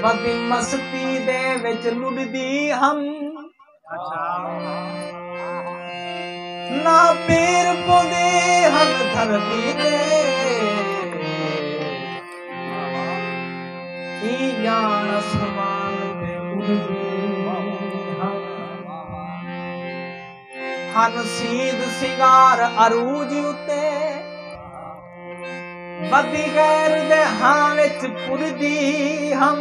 बदी मस्ती दे विच लुटदी हम ना पीर पुदी हम धरती दे जान समान ते उड़दी हम हन सीध सिंगार अरूज उते बदी गैर दे हां विच पुरदी हम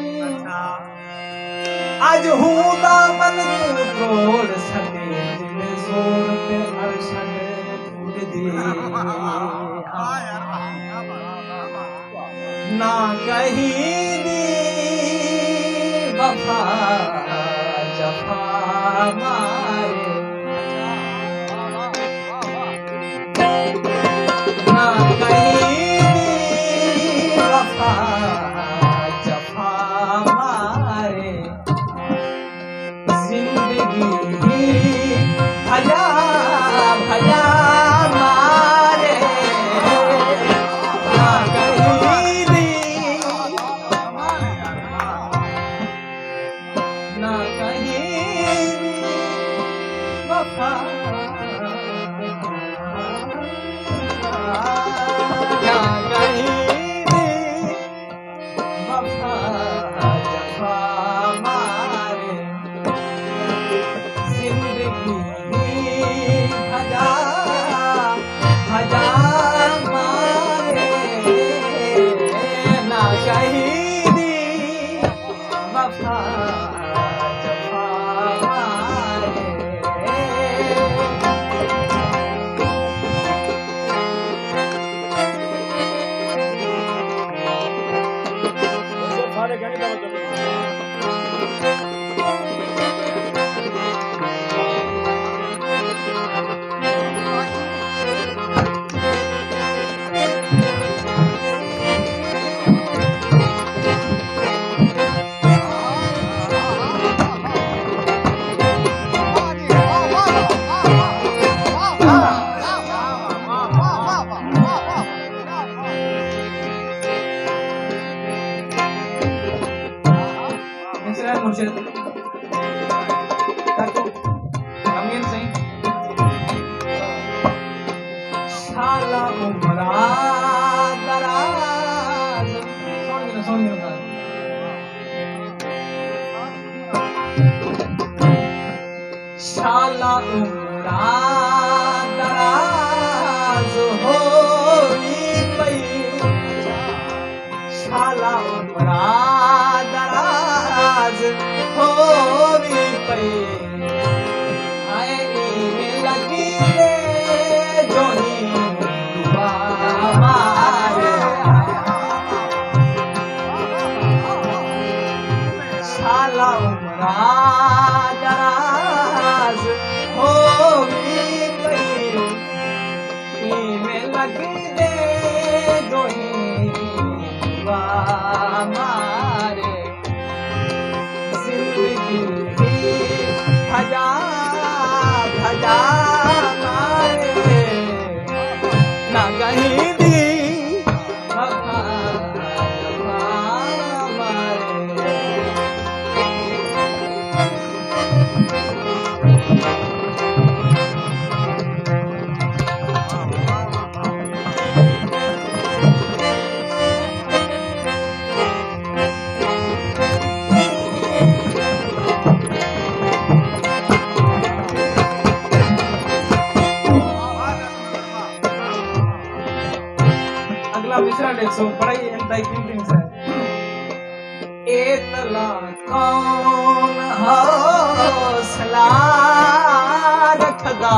अज हूदा बन तू तोड़ सके जिने जोर पे अरशद उड़दी ना कहीं दी वफा जफा मारे ना कहीं दी वफा जफा मारे जिंदगी भजा भजा मारे ना कहीं दी ना कहीं दी वफा ना कहीं दी वफा जफा मारे जिंदगी भजा भजा मारे ना कहीं दी वफा जफा मारे सारे कहने का मतलब मुर्शिद अमीन सिंह शाला उमरा दराज सुन शाला उमरा दराज होई पई शाला उमरा दराज होवी पई आए में लगी रे जोनी दुआ मारे शाला उमरा दराज होवी पई में लगी रे जोनी दुआ मारे भजा भजा मारे ना कहीं दी वफा जफा मारे मिश्रा देखो बड़ा ही इंटाइटिंग है एतला कौन हौसला रखदा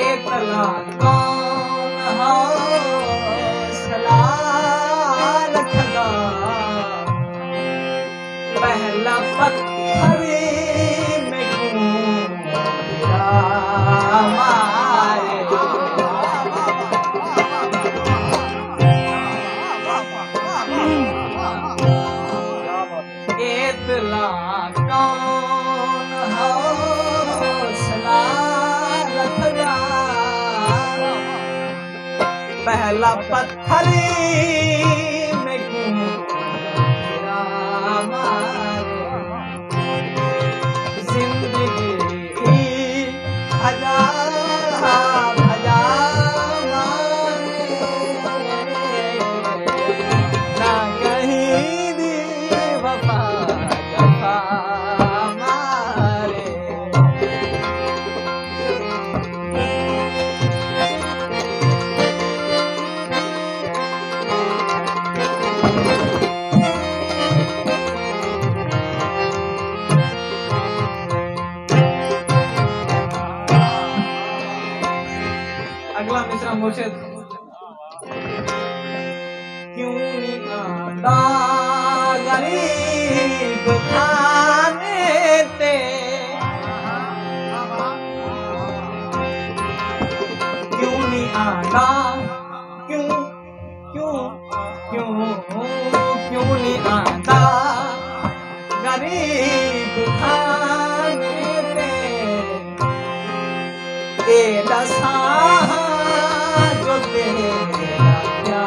एतला कौन हौसला रखदा पहला पत्थर में क्यों गिरा मारे एतला कौन हौसला रखदा पहला पत्थर में क्यों मुर्शिद क्यों नहीं आंदा गरीब खाने ते क्यों नहीं आंदा क्यों क्यों क्यों क्यों नहीं आंदा गरीब खाने ते ए दसा जो तेरा क्या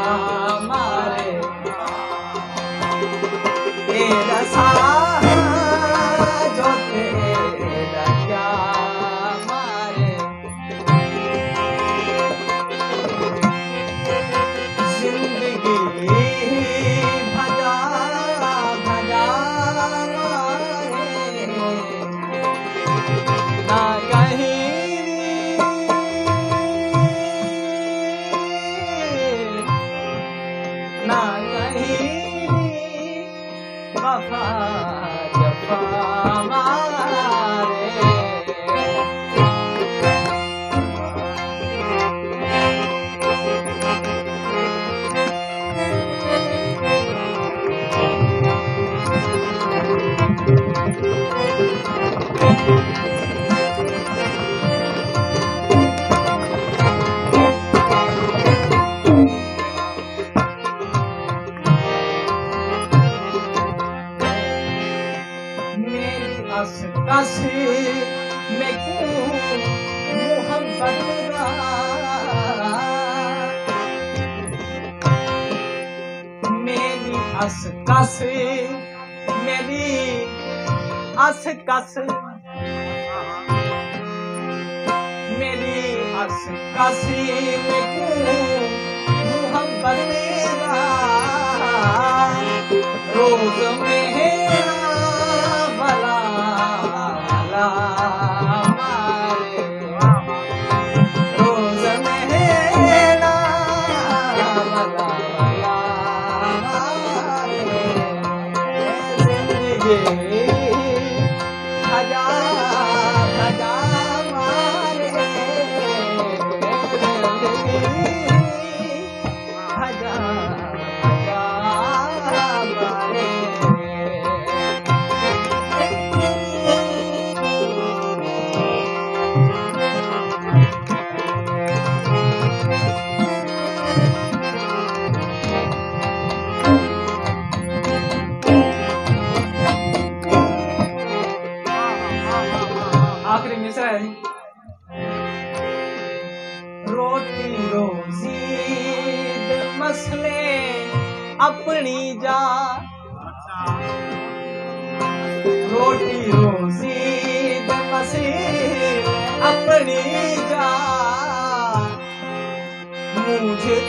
मारे ए दसा जो तेरा क्या मारे जिंदगी भजा भजा मारे ना कहीं ना कहीं वफा जफा मारे कसी में क्यों मोहब्बत मेरी अस कस मेरी अस कस मेरी अस कसी में क्यों मोहब्बत रोज मेरा भला मारे रोज मेरा भला मारे जिंदगी भजा भजा मारे जिंदगी भजा भजा मारे आखिरी मिसरा है रोटी रोजी दे मसले अपनी जा रोटी रोजी दे मसले अपनी जा मुझे